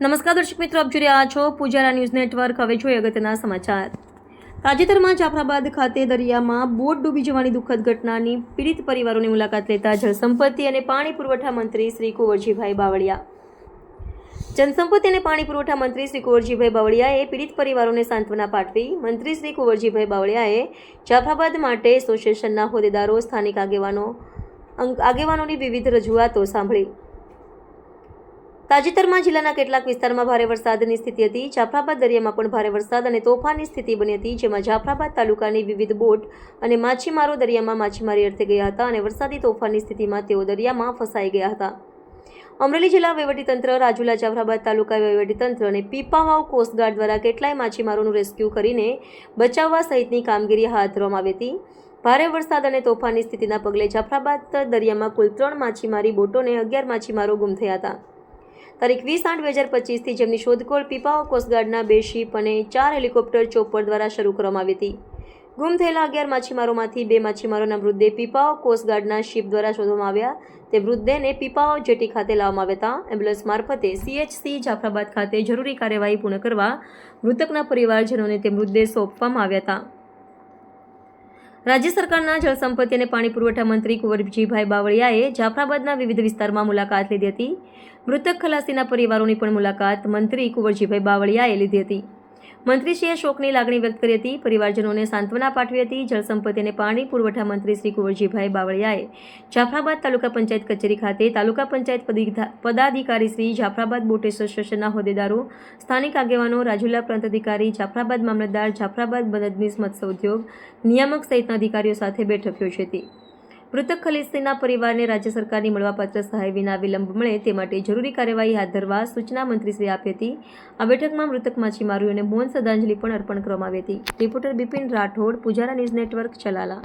નમસ્કાર દર્શક મિત્રો, આપ જોઈ રહ્યા છો પૂજારા ન્યૂઝ નેટવર્ક। હવે જોઈએ અગત્યના સમાચાર। તાજેતરમાં જાફરાબાદ ખાતે દરિયામાં બોટ ડૂબી જવાની દુઃખદ ઘટનાની પીડિત પરિવારોની મુલાકાત લેતા જળસંપત્તિ અને પાણી પુરવઠા મંત્રી શ્રી કુંવરજીભાઈ બાવળિયા જનસંપત્તિ અને પાણી પુરવઠા મંત્રી શ્રી કુંવરજીભાઈ બાવળિયાએ પીડિત પરિવારોને સાંત્વના પાઠવી। મંત્રી શ્રી કુંવરજીભાઈ બાવળિયાએ જાફરાબાદ માટે એસોસિએશનના હોદ્દેદારો, સ્થાનિક આગેવાનોની વિવિધ રજૂઆતો સાંભળી। તાજેતરમાં જિલ્લાના કેટલાક વિસ્તારમાં ભારે વરસાદની સ્થિતિ હતી। જાફરાબાદ દરિયામાં પણ ભારે વરસાદ અને તોફાનની સ્થિતિ બની હતી, જેમાં જાફરાબાદ તાલુકાની વિવિધ બોટ અને માછીમારો દરિયામાં માછીમારી અર્થે ગયા હતા અને વરસાદી તોફાનની સ્થિતિમાં તેઓ દરિયામાં ફસાઈ ગયા હતા। અમરેલી જિલ્લા વહીવટીતંત્ર, રાજુલા જાફરાબાદ તાલુકા વહીવટીતંત્ર અને પીપાવાવ કોસ્ટગાર્ડ દ્વારા કેટલાય માછીમારોનું રેસ્ક્યુ કરીને બચાવવા સહિતની કામગીરી હાથ ધરવામાં આવી હતી। ભારે વરસાદ અને તોફાનની સ્થિતિના પગલે જાફરાબાદ દરિયામાં કુલ 3 માછીમારી બોટોને 11 માછીમારો ગુમ થયા હતા। તારીખ 20/8/2025થી જેમની શોધખોળ પીપાવાવ કોસ્ટગાર્ડના 2 શિપ અને 4 હેલિકોપ્ટર ચોપર દ્વારા શરૂ કરવામાં આવી હતી। ગુમ થયેલા 11 માછીમારોમાંથી 2 માછીમારોના મૃતદેહ પીપાવાવ કોસ્ટગાર્ડના શિપ દ્વારા શોધવામાં આવ્યા। તે મૃતદેહને પીપાવાવ જેટી ખાતે લાવવામાં આવ્યા હતા। એમ્બ્યુલન્સ મારફતે CHC જાફરાબાદ ખાતે જરૂરી કાર્યવાહી પૂર્ણ કરવા મૃતકના પરિવારજનોને તે મૃતદેહ સોંપવામાં આવ્યા હતા। રાજ્ય સરકારના જળસંપત્તિ અને પાણી પુરવઠા મંત્રી કુંવરજીભાઈ બાવળિયાએ જાફરાબાદના વિવિધ વિસ્તારમાં મુલાકાત લીધી હતી। મૃતક ખલાસીના પરિવારોની પણ મુલાકાત મંત્રી કુંવરજીભાઈ બાવળિયાએ લીધી હતી। મંત્રીશ્રીએ શોકની લાગણી વ્યક્ત કરી હતી, પરિવારજનોને સાંત્વના પાઠવી હતી। જળસંપત્તિ અને પાણી પુરવઠા મંત્રી શ્રી કુંવરજીભાઈ બાવળિયાએ જાફરાબાદ તાલુકા પંચાયત કચેરી ખાતે તાલુકા પંચાયત પદાધિકારી શ્રી, જાફરાબાદ બોટ એસોસિએશનના હોદ્દેદારો, સ્થાનિક આગેવાનો, રાજુલા પ્રાંત અધિકારી, જાફરાબાદ મામલતદાર, જાફરાબાદ મદદનીશ મત્સ્ય ઉદ્યોગ નિયામક સહિતના અધિકારીઓ સાથે બેઠક યોજી હતી। મૃતક ખલાસીના પરિવારને રાજ્ય સરકારની મળવાપાત્ર સહાય વિના વિલંબ મળે તે માટે જરૂરી કાર્યવાહી હાથ ધરવા સૂચના મંત્રીશ્રીએ આપી હતી। આ બેઠકમાં મૃતક માછીમારોને મૌન શ્રદ્ધાંજલિ પણ અર્પણ કરવામાં આવી હતી। Reporter Bipin Rathod, Pujara news network, Chalala.